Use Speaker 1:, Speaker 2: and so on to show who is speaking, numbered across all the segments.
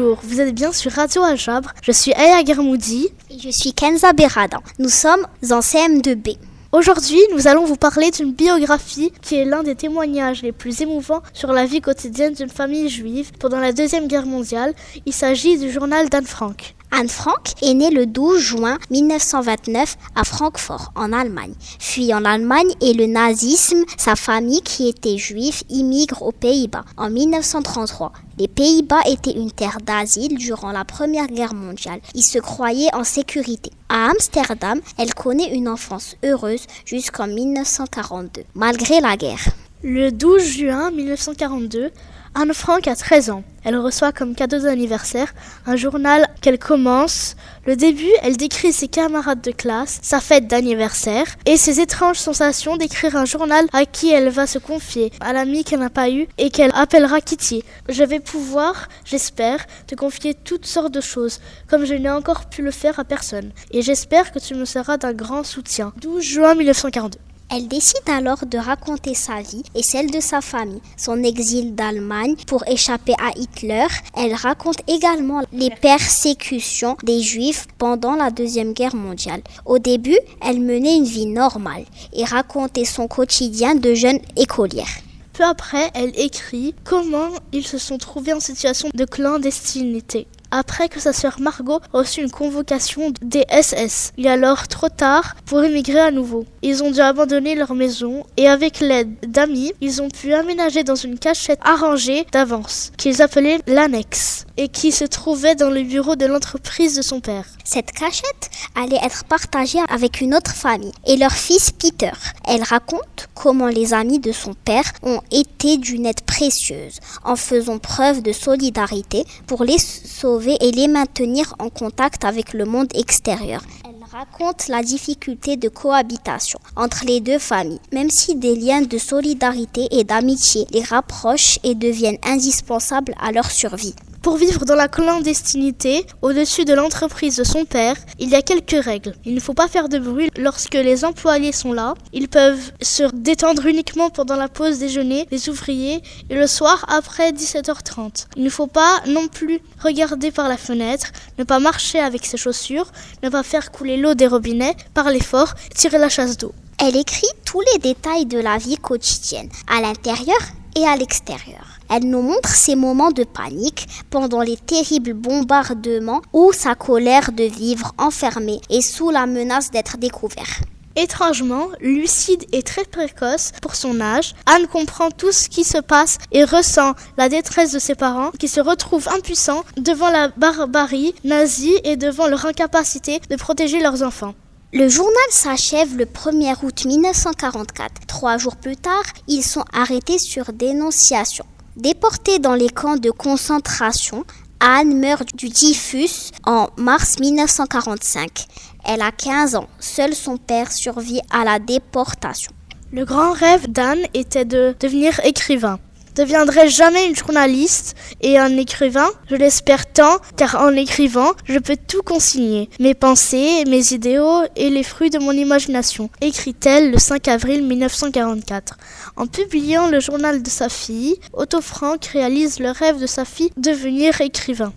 Speaker 1: Bonjour, vous êtes bien sur Radio Aljabre. Je suis Aya Germoudi.
Speaker 2: Et je suis Kenza Beradan. Nous sommes en CM2B.
Speaker 1: Aujourd'hui, nous allons vous parler d'une biographie qui est l'un des témoignages les plus émouvants sur la vie quotidienne d'une famille juive pendant la Deuxième Guerre mondiale. Il s'agit du journal d'Anne Frank.
Speaker 2: Anne Frank est née le 12 juin 1929 à Francfort, en Allemagne. Fuyant l'Allemagne et le nazisme, sa famille, qui était juive, immigre aux Pays-Bas en 1933. Les Pays-Bas étaient une terre d'asile durant la Première Guerre mondiale. Ils se croyaient en sécurité. À Amsterdam, elle connaît une enfance heureuse jusqu'en 1942, malgré la guerre.
Speaker 1: Le 12 juin 1942, Anne Frank a 13 ans. Elle reçoit comme cadeau d'anniversaire un journal qu'elle commence. Le début, elle décrit ses camarades de classe, sa fête d'anniversaire et ses étranges sensations d'écrire un journal à qui elle va se confier, à l'amie qu'elle n'a pas eue et qu'elle appellera Kitty. Je vais pouvoir, j'espère, te confier toutes sortes de choses, comme je n'ai encore pu le faire à personne. Et j'espère que tu me seras d'un grand soutien. 12 juin 1942.
Speaker 2: Elle décide alors de raconter sa vie et celle de sa famille, son exil d'Allemagne pour échapper à Hitler. Elle raconte également les persécutions des Juifs pendant la Deuxième Guerre mondiale. Au début, elle menait une vie normale et racontait son quotidien de jeune écolière.
Speaker 1: Peu après, elle écrit comment ils se sont trouvés en situation de clandestinité. Après que sa sœur Margot reçut une convocation des SS. Il est alors trop tard pour émigrer à nouveau. Ils ont dû abandonner leur maison et avec l'aide d'amis, ils ont pu aménager dans une cachette arrangée d'avance, qu'ils appelaient l'annexe, et qui se trouvait dans le bureau de l'entreprise de son père.
Speaker 2: Cette cachette allait être partagée avec une autre famille et leur fils Peter. Elle raconte comment les amis de son père ont été d'une aide précieuse en faisant preuve de solidarité pour les sauver et les maintenir en contact avec le monde extérieur. Elle raconte la difficulté de cohabitation entre les deux familles, même si des liens de solidarité et d'amitié les rapprochent et deviennent indispensables à leur survie.
Speaker 1: Pour vivre dans la clandestinité, au-dessus de l'entreprise de son père, il y a quelques règles. Il ne faut pas faire de bruit lorsque les employés sont là. Ils peuvent se détendre uniquement pendant la pause déjeuner, les ouvriers, et le soir après 17h30. Il ne faut pas non plus regarder par la fenêtre, ne pas marcher avec ses chaussures, ne pas faire couler l'eau des robinets, parler fort, tirer la chasse d'eau.
Speaker 2: Elle écrit tous les détails de la vie quotidienne, à l'intérieur et à l'extérieur. Elle nous montre ses moments de panique pendant les terribles bombardements ou sa colère de vivre enfermée et sous la menace d'être découvert.
Speaker 1: Étrangement, lucide et très précoce pour son âge, Anne comprend tout ce qui se passe et ressent la détresse de ses parents qui se retrouvent impuissants devant la barbarie nazie et devant leur incapacité de protéger leurs enfants.
Speaker 2: Le journal s'achève le 1er août 1944. 3 jours plus tard, ils sont arrêtés sur dénonciation. Déportée dans les camps de concentration, Anne meurt du typhus en mars 1945. Elle a 15 ans. Seul son père survit à la déportation.
Speaker 1: Le grand rêve d'Anne était de devenir écrivain. Je ne deviendrai jamais une journaliste et un écrivain, je l'espère tant, car en écrivant, je peux tout consigner, mes pensées, mes idéaux et les fruits de mon imagination, écrit-elle le 5 avril 1944. En publiant le journal de sa fille, Otto Frank réalise le rêve de sa fille devenir écrivain.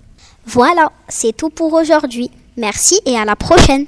Speaker 2: Voilà, c'est tout pour aujourd'hui. Merci et à la prochaine.